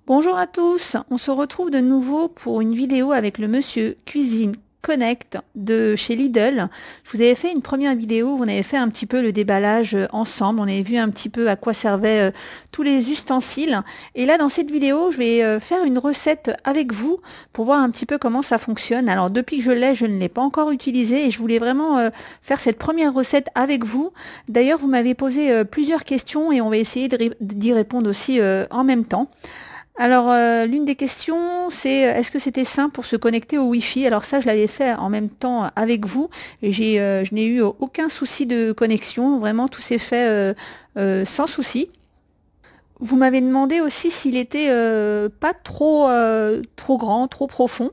Bonjour à tous, on se retrouve de nouveau pour une vidéo avec le Monsieur Cuisine Connect de chez Lidl. Je vous avais fait une première vidéo où on avait fait un petit peu le déballage ensemble, on avait vu un petit peu à quoi servaient tous les ustensiles. Et là dans cette vidéo, je vais faire une recette avec vous pour voir un petit peu comment ça fonctionne. Alors depuis que je ne l'ai pas encore utilisé et je voulais vraiment faire cette première recette avec vous. D'ailleurs, vous m'avez posé plusieurs questions et on va essayer d'y répondre aussi en même temps. Alors, l'une des questions, c'est est-ce que c'était simple pour se connecter au Wi-Fi? Alors ça, je l'avais fait en même temps avec vous et je n'ai eu aucun souci de connexion. Vraiment, tout s'est fait sans souci. Vous m'avez demandé aussi s'il était pas trop grand, trop profond.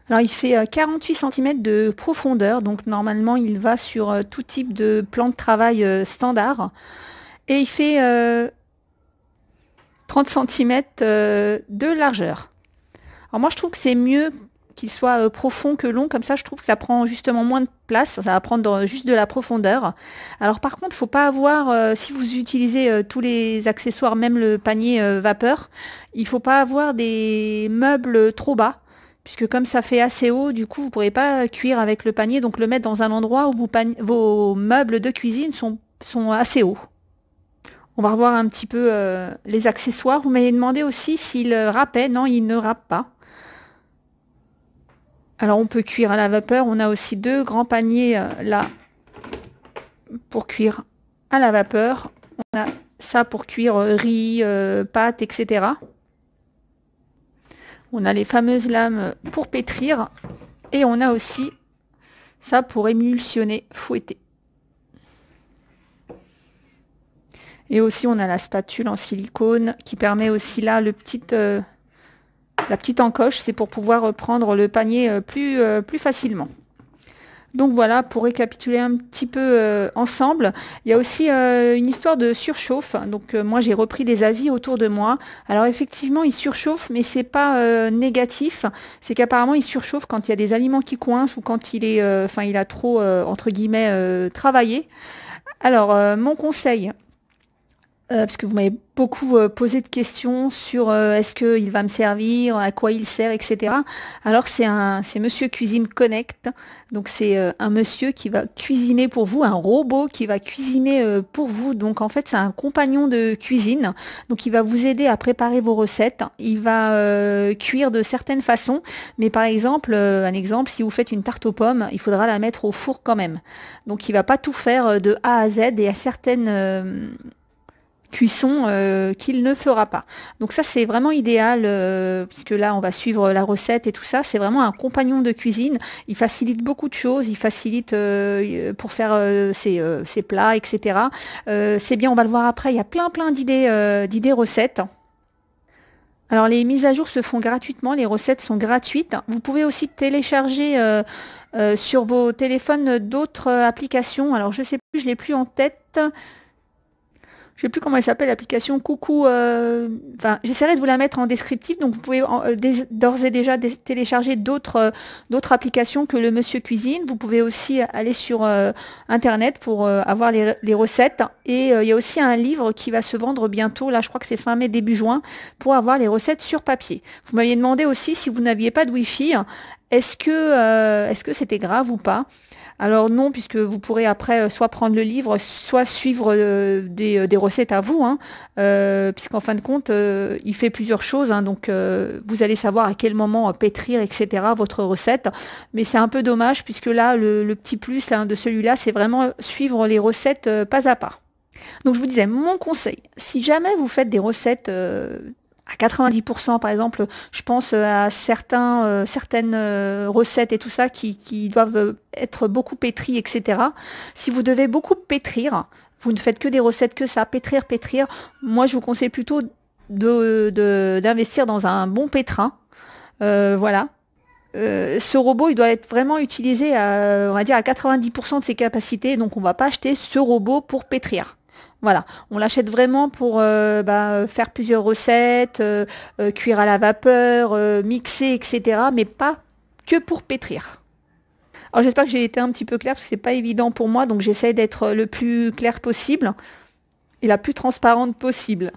Alors, il fait 48 cm de profondeur, donc normalement, il va sur tout type de plan de travail standard. Et il fait 30 cm de largeur. Alors moi je trouve que c'est mieux qu'il soit profond que long, comme ça je trouve que ça prend justement moins de place, ça va prendre juste de la profondeur. Alors par contre, il ne faut pas avoir, si vous utilisez tous les accessoires, même le panier vapeur, il ne faut pas avoir des meubles trop bas, puisque comme ça fait assez haut, du coup vous ne pourrez pas cuire avec le panier, donc le mettre dans un endroit où vos meubles de cuisine sont assez hauts. On va revoir un petit peu les accessoires. Vous m'avez demandé aussi s'il râpait. Non, il ne râpe pas. Alors on peut cuire à la vapeur. On a aussi deux grands paniers là pour cuire à la vapeur. On a ça pour cuire riz, pâtes, etc. On a les fameuses lames pour pétrir. Et on a aussi ça pour émulsionner, fouetter. Et aussi, on a la spatule en silicone qui permet aussi là la petite encoche. C'est pour pouvoir prendre le panier plus facilement. Donc voilà, pour récapituler un petit peu ensemble, il y a aussi une histoire de surchauffe. Donc moi, j'ai repris des avis autour de moi. Alors effectivement, il surchauffe, mais c'est pas négatif. C'est qu'apparemment, il surchauffe quand il y a des aliments qui coincent ou quand il est, il a trop, entre guillemets, travaillé. Alors, mon conseil, parce que vous m'avez beaucoup posé de questions sur est-ce qu'il va me servir, à quoi il sert, etc. Alors c'est Monsieur Cuisine Connect, donc c'est un monsieur qui va cuisiner pour vous, un robot qui va cuisiner pour vous. Donc en fait c'est un compagnon de cuisine, donc il va vous aider à préparer vos recettes. Il va cuire de certaines façons, mais par exemple, un exemple, si vous faites une tarte aux pommes, il faudra la mettre au four quand même. Donc il va pas tout faire de A à Z et à certaines cuisson qu'il ne fera pas. Donc ça c'est vraiment idéal puisque là on va suivre la recette et tout ça. C'est vraiment un compagnon de cuisine. Il facilite beaucoup de choses. Il facilite pour faire ses plats, etc. C'est bien, on va le voir après. Il y a plein d'idées recettes. Alors les mises à jour se font gratuitement, les recettes sont gratuites. Vous pouvez aussi télécharger sur vos téléphones d'autres applications. Alors je sais plus, je l'ai plus en tête. Je sais plus comment elle s'appelle l'application Coucou. Enfin, j'essaierai de vous la mettre en descriptif. Donc, vous pouvez d'ores et déjà télécharger d'autres applications que le Monsieur Cuisine. Vous pouvez aussi aller sur Internet pour avoir les recettes. Et il y a aussi un livre qui va se vendre bientôt. Là, je crois que c'est fin mai, début juin, pour avoir les recettes sur papier. Vous m'aviez demandé aussi si vous n'aviez pas de Wi-Fi, est-ce que c'était grave ou pas? Alors non, puisque vous pourrez après soit prendre le livre, soit suivre des recettes à vous, hein, puisqu'en fin de compte, il fait plusieurs choses, hein, donc vous allez savoir à quel moment pétrir, etc., votre recette. Mais c'est un peu dommage, puisque là, le petit plus là, de celui-là, c'est vraiment suivre les recettes pas à pas. Donc je vous disais, mon conseil, si jamais vous faites des recettes à 90%, par exemple, je pense à certaines recettes et tout ça qui doivent être beaucoup pétries, etc. Si vous devez beaucoup pétrir, vous ne faites que des recettes que ça, pétrir, moi je vous conseille plutôt d'investir dans un bon pétrin. Voilà. Ce robot, il doit être vraiment utilisé on va dire à 90% de ses capacités, donc on ne va pas acheter ce robot pour pétrir. Voilà, on l'achète vraiment pour faire plusieurs recettes, cuire à la vapeur, mixer, etc. Mais pas que pour pétrir. Alors j'espère que j'ai été un petit peu claire parce que c'est pas évident pour moi, donc j'essaie d'être le plus clair possible et la plus transparente possible.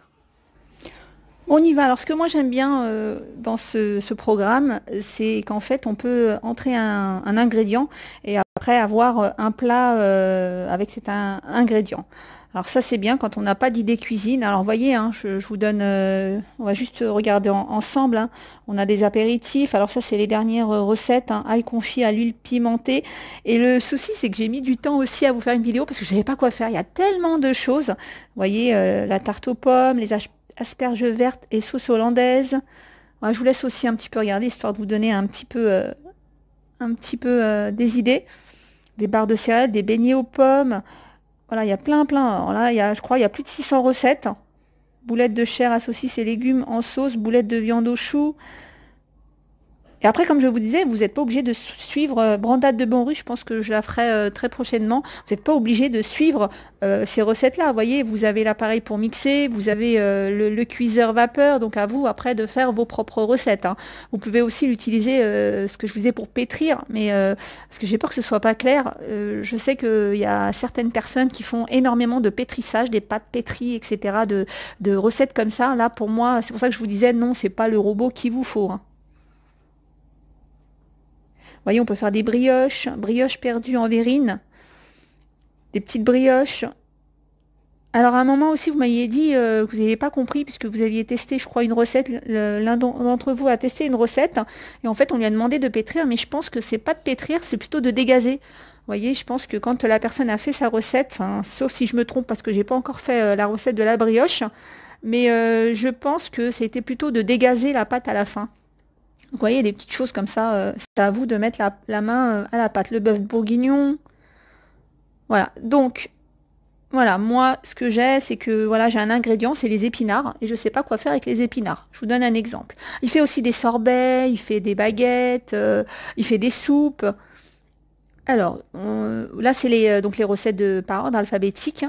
On y va. Alors, ce que moi j'aime bien dans ce programme, c'est qu'en fait, on peut entrer un ingrédient et après avoir un plat avec cet ingrédient. Alors ça, c'est bien quand on n'a pas d'idée cuisine. Alors, vous voyez, hein, je vous donne, on va juste regarder ensemble, hein. On a des apéritifs. Alors ça, c'est les dernières recettes, hein, ail confit à l'huile pimentée. Et le souci, c'est que j'ai mis du temps aussi à vous faire une vidéo parce que je savais pas quoi faire. Il y a tellement de choses. Vous voyez, la tarte aux pommes, les asperges vertes et sauce hollandaise. Voilà, je vous laisse aussi un petit peu regarder, histoire de vous donner un petit peu des idées. Des barres de céréales, des beignets aux pommes. Voilà, il y a plein. Alors là, je crois, il y a plus de 600 recettes. Boulettes de chair à saucisses et légumes en sauce, boulettes de viande au chou. Et après, comme je vous disais, vous n'êtes pas obligé de suivre Brandade de Bonru, je pense que je la ferai très prochainement. Vous n'êtes pas obligé de suivre ces recettes-là. Vous voyez, vous avez l'appareil pour mixer, vous avez le cuiseur vapeur, donc à vous après de faire vos propres recettes, hein. Vous pouvez aussi l'utiliser, ce que je vous disais, pour pétrir, mais parce que j'ai peur que ce soit pas clair. Je sais qu'il y a certaines personnes qui font énormément de pétrissage, des pâtes pétries, etc., de recettes comme ça. Là, pour moi, c'est pour ça que je vous disais, non, c'est pas le robot qu'il vous faut, hein. Vous voyez, on peut faire des brioches perdues en verrine, des petites brioches. Alors à un moment aussi, vous m'aviez dit que vous n'aviez pas compris puisque vous aviez testé, je crois, une recette. L'un d'entre vous a testé une recette et en fait, on lui a demandé de pétrir, mais je pense que c'est pas de pétrir, c'est plutôt de dégazer. Vous voyez, je pense que quand la personne a fait sa recette, sauf si je me trompe parce que j'ai pas encore fait la recette de la brioche, mais je pense que c'était plutôt de dégazer la pâte à la fin. Vous voyez, des petites choses comme ça, c'est à vous de mettre la main à la pâte. Le bœuf bourguignon, voilà. Donc, voilà, moi, ce que j'ai, c'est que voilà, j'ai un ingrédient, c'est les épinards, et je ne sais pas quoi faire avec les épinards. Je vous donne un exemple. Il fait aussi des sorbets, il fait des baguettes, il fait des soupes. Alors, là, c'est donc les recettes par ordre alphabétique.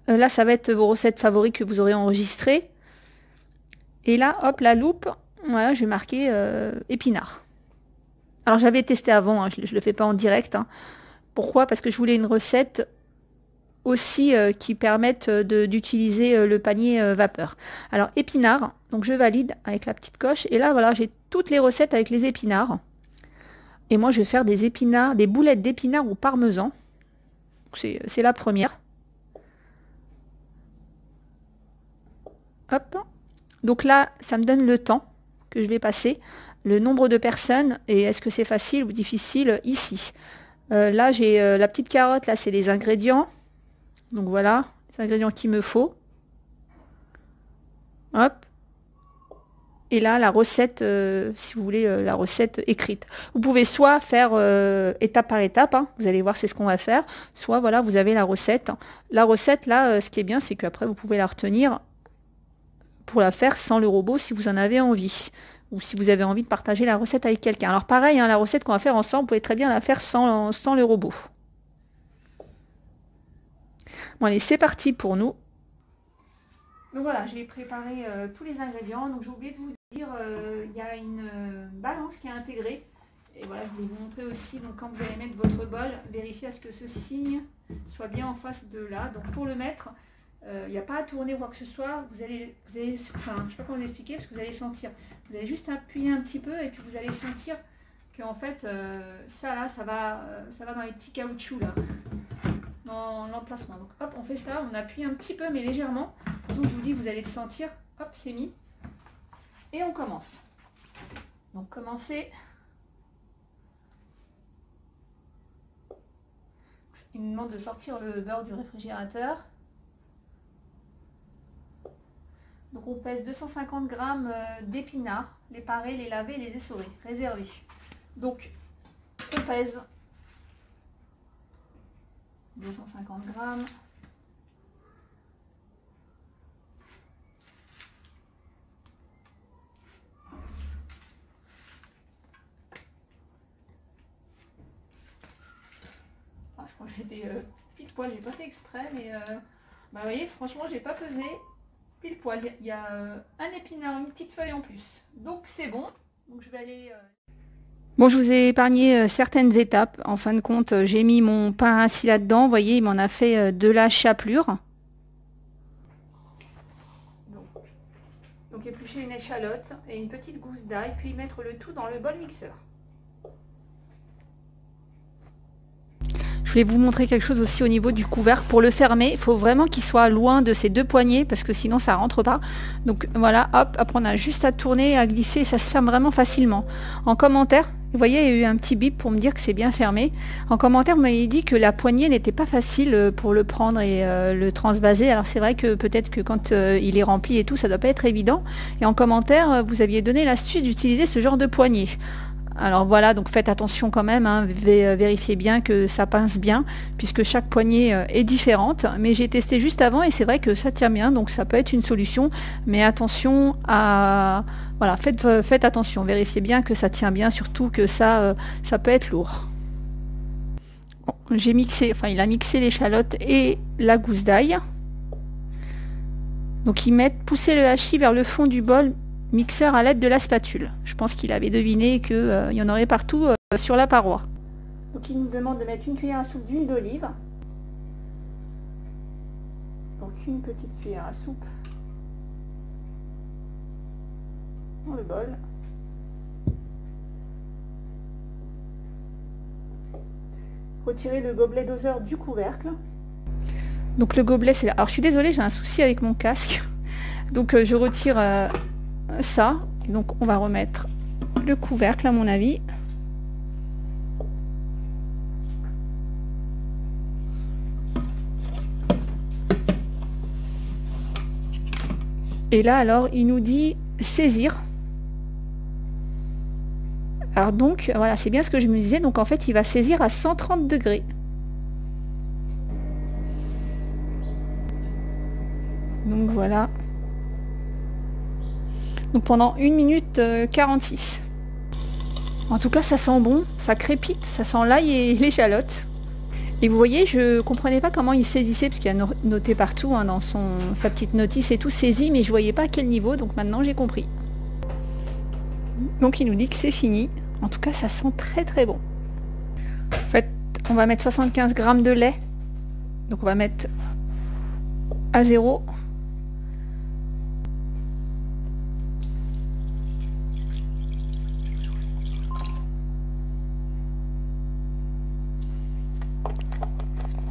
Là, ça va être vos recettes favorites que vous aurez enregistrées. Et là, hop, la loupe, voilà, je vais marquer épinards. Alors j'avais testé avant, hein, je ne le fais pas en direct, hein. Pourquoi? Parce que je voulais une recette aussi qui permette d'utiliser le panier vapeur. Alors épinards, donc je valide avec la petite coche. Et là voilà, j'ai toutes les recettes avec les épinards. Et moi je vais faire des épinards, des boulettes d'épinards au parmesan. C'est la première. Hop. Donc là, ça me donne le temps que je vais passer, le nombre de personnes, et est-ce que c'est facile ou difficile ici. Là, j'ai la petite carotte, là, c'est les ingrédients. Donc voilà, les ingrédients qu'il me faut. Hop. Et là, la recette, si vous voulez, la recette écrite. Vous pouvez soit faire étape par étape, hein, vous allez voir c'est ce qu'on va faire, soit voilà, vous avez la recette. La recette, là, ce qui est bien, c'est qu'après, vous pouvez la retenir pour la faire sans le robot si vous en avez envie. Ou si vous avez envie de partager la recette avec quelqu'un. Alors pareil, hein, la recette qu'on va faire ensemble, vous pouvez très bien la faire sans le robot. Bon allez, c'est parti pour nous. Donc voilà, j'ai préparé tous les ingrédients. Donc j'ai oublié de vous dire, il y a une balance qui est intégrée. Et voilà, je vais vous montrer aussi, donc quand vous allez mettre votre bol, vérifiez à ce que ce signe soit bien en face de là. Donc pour le mettre, il n'y a pas à tourner ou quoi que ce soit. Vous allez, enfin, je ne sais pas comment vous expliquer, parce que vous allez sentir. Vous allez juste appuyer un petit peu et puis vous allez sentir que en fait, ça là, ça va dans les petits caoutchoucs là, dans l'emplacement. Donc hop, on fait ça, on appuie un petit peu mais légèrement. De toute façon, je vous dis, vous allez le sentir. Hop, c'est mis. Et on commence. Donc commencer. Il me demande de sortir le beurre du réfrigérateur. Donc on pèse 250 g d'épinards, les parer, les laver, les essorer, réserver. Donc on pèse 250 g. Ah, je crois que j'étais pile poil, j'ai pas fait exprès, mais bah, vous voyez, franchement, j'ai pas pesé. Pile poil, il y a un épinard, une petite feuille en plus. Donc c'est bon. Donc je vais aller... Bon, je vous ai épargné certaines étapes. En fin de compte, j'ai mis mon pain assis là-dedans. Vous voyez, il m'en a fait de la chapelure. Donc, Donc éplucher une échalote et une petite gousse d'ail, puis mettre le tout dans le bol mixeur. Je voulais vous montrer quelque chose aussi au niveau du couvercle. Pour le fermer, il faut vraiment qu'il soit loin de ces deux poignées parce que sinon ça rentre pas. Donc voilà, hop, après on a juste à tourner, à glisser, et ça se ferme vraiment facilement. En commentaire, vous voyez, il y a eu un petit bip pour me dire que c'est bien fermé. En commentaire, vous m'avez dit que la poignée n'était pas facile pour le prendre et le transvaser. Alors c'est vrai que peut-être que quand il est rempli et tout, ça doit pas être évident. Et en commentaire, vous aviez donné l'astuce d'utiliser ce genre de poignée. Alors voilà, donc faites attention quand même, hein, vérifiez bien que ça pince bien, puisque chaque poignée est différente. Mais j'ai testé juste avant et c'est vrai que ça tient bien, donc ça peut être une solution. Mais attention à... Voilà, faites attention, vérifiez bien que ça tient bien, surtout que ça peut être lourd. Bon, j'ai mixé, enfin il a mixé l'échalote et la gousse d'ail. Donc poussez le hachis vers le fond du bol mixeur à l'aide de la spatule. Je pense qu'il avait deviné qu'il y en aurait partout sur la paroi. Donc il nous demande de mettre une cuillère à soupe d'huile d'olive. Donc une petite cuillère à soupe dans le bol. Retirer le gobelet doseur du couvercle. Donc le gobelet c'est là. Alors je suis désolée, j'ai un souci avec mon casque. Donc je retire ça, et donc on va remettre le couvercle à mon avis. Et là alors il nous dit saisir. Alors donc voilà, c'est bien ce que je me disais, donc en fait il va saisir à 130 degrés. Donc voilà. Donc pendant 1 minute 46. En tout cas ça sent bon, ça crépite, ça sent l'ail et l'échalote. Et vous voyez, je comprenais pas comment il saisissait, parce qu'il y a noté partout hein, dans sa petite notice et tout saisi, mais je voyais pas à quel niveau, donc maintenant j'ai compris. Donc il nous dit que c'est fini. En tout cas ça sent très très bon. En fait, on va mettre 75 g de lait. Donc on va mettre à 0.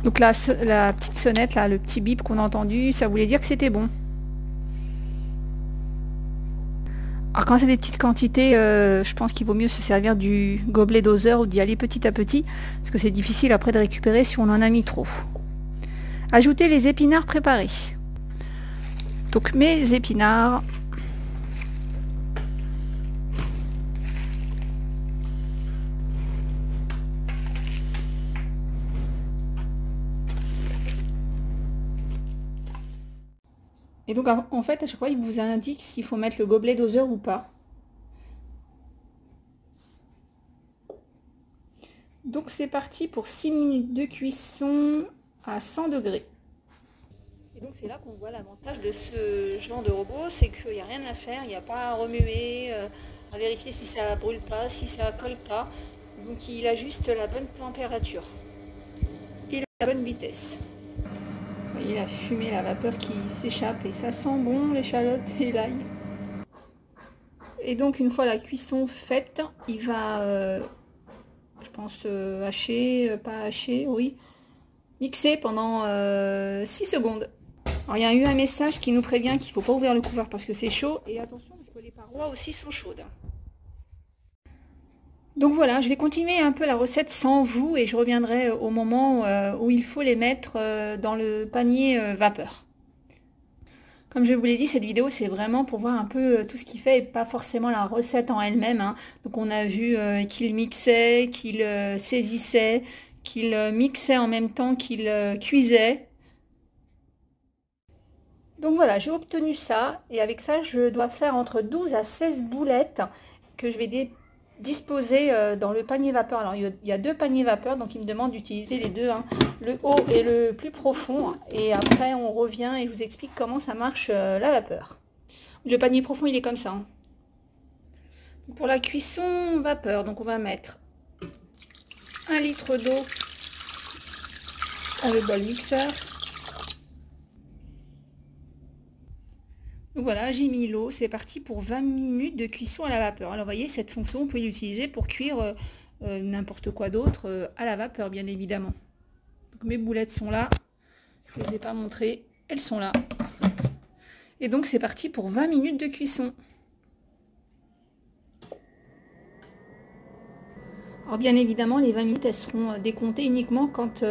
Donc la petite sonnette, là, le petit bip qu'on a entendu, ça voulait dire que c'était bon. Alors quand c'est des petites quantités, je pense qu'il vaut mieux se servir du gobelet doseur ou d'y aller petit à petit, parce que c'est difficile après de récupérer si on en a mis trop. Ajoutez les épinards préparés. Donc mes épinards. Et donc en fait à chaque fois il vous indique s'il faut mettre le gobelet doseur ou pas. Donc c'est parti pour 6 minutes de cuisson à 100 degrés. Et donc c'est là qu'on voit l'avantage de ce genre de robot, c'est qu'il n'y a rien à faire, il n'y a pas à remuer, à vérifier si ça brûle pas, si ça colle pas. Donc il a juste la bonne température et la bonne vitesse. Vous voyez la fumée, la vapeur qui s'échappe et ça sent bon l'échalote et l'ail. Et donc une fois la cuisson faite, il va, je pense, hacher, pas hacher, oui, mixer pendant 6 secondes. Alors il y a eu un message qui nous prévient qu'il ne faut pas ouvrir le couvercle parce que c'est chaud. Et attention parce que les parois aussi sont chaudes. Donc voilà, je vais continuer un peu la recette sans vous et je reviendrai au moment où il faut les mettre dans le panier vapeur. Comme je vous l'ai dit, cette vidéo c'est vraiment pour voir un peu tout ce qu'il fait et pas forcément la recette en elle-même. Hein. Donc on a vu qu'il mixait, qu'il saisissait, qu'il mixait en même temps qu'il cuisait. Donc voilà, j'ai obtenu ça et avec ça je dois faire entre 12 à 16 boulettes que je vais disposer dans le panier vapeur. Alors il y a 2 paniers vapeur, donc il me demande d'utiliser les deux, hein, le haut et le plus profond. Et après on revient et je vous explique comment ça marche la vapeur. Le panier profond il est comme ça. Hein. Pour la cuisson vapeur, donc on va mettre 1 litre d'eau dans le bol mixeur. Voilà, j'ai mis l'eau, c'est parti pour 20 minutes de cuisson à la vapeur. Alors vous voyez, cette fonction, vous pouvez l'utiliser pour cuire n'importe quoi d'autre à la vapeur, bien évidemment. Donc mes boulettes sont là, je ne les ai pas montrées, elles sont là. Et donc c'est parti pour 20 minutes de cuisson. Alors bien évidemment, les 20 minutes, elles seront décomptées uniquement quand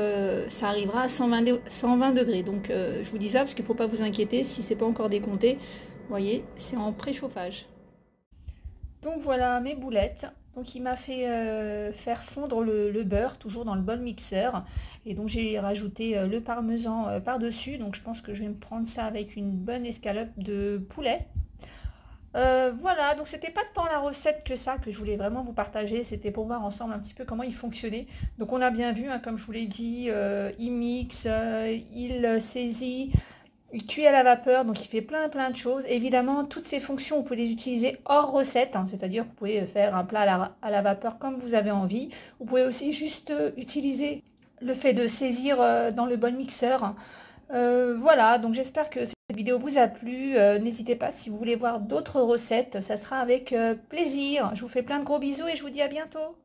ça arrivera à 120 degrés. Donc je vous dis ça parce qu'il ne faut pas vous inquiéter si c'est pas encore décompté. Vous voyez, c'est en préchauffage. Donc voilà mes boulettes. Donc il m'a fait faire fondre le beurre, toujours dans le bol mixeur. Et donc j'ai rajouté le parmesan par-dessus. Donc je pense que je vais me prendre ça avec une bonne escalope de poulet. Voilà, donc c'était pas tant la recette que ça que je voulais vraiment vous partager, c'était pour voir ensemble un petit peu comment il fonctionnait. Donc on a bien vu, hein, comme je vous l'ai dit, il mixe, il saisit, il cuit à la vapeur, donc il fait plein de choses. Évidemment, toutes ces fonctions, vous pouvez les utiliser hors recette, hein, c'est-à-dire que vous pouvez faire un plat à la vapeur comme vous avez envie. Vous pouvez aussi juste utiliser le fait de saisir dans le bol mixeur. Voilà, donc j'espère que cette vidéo vous a plu. N'hésitez pas si vous voulez voir d'autres recettes, ça sera avec plaisir. Je vous fais plein de gros bisous et je vous dis à bientôt.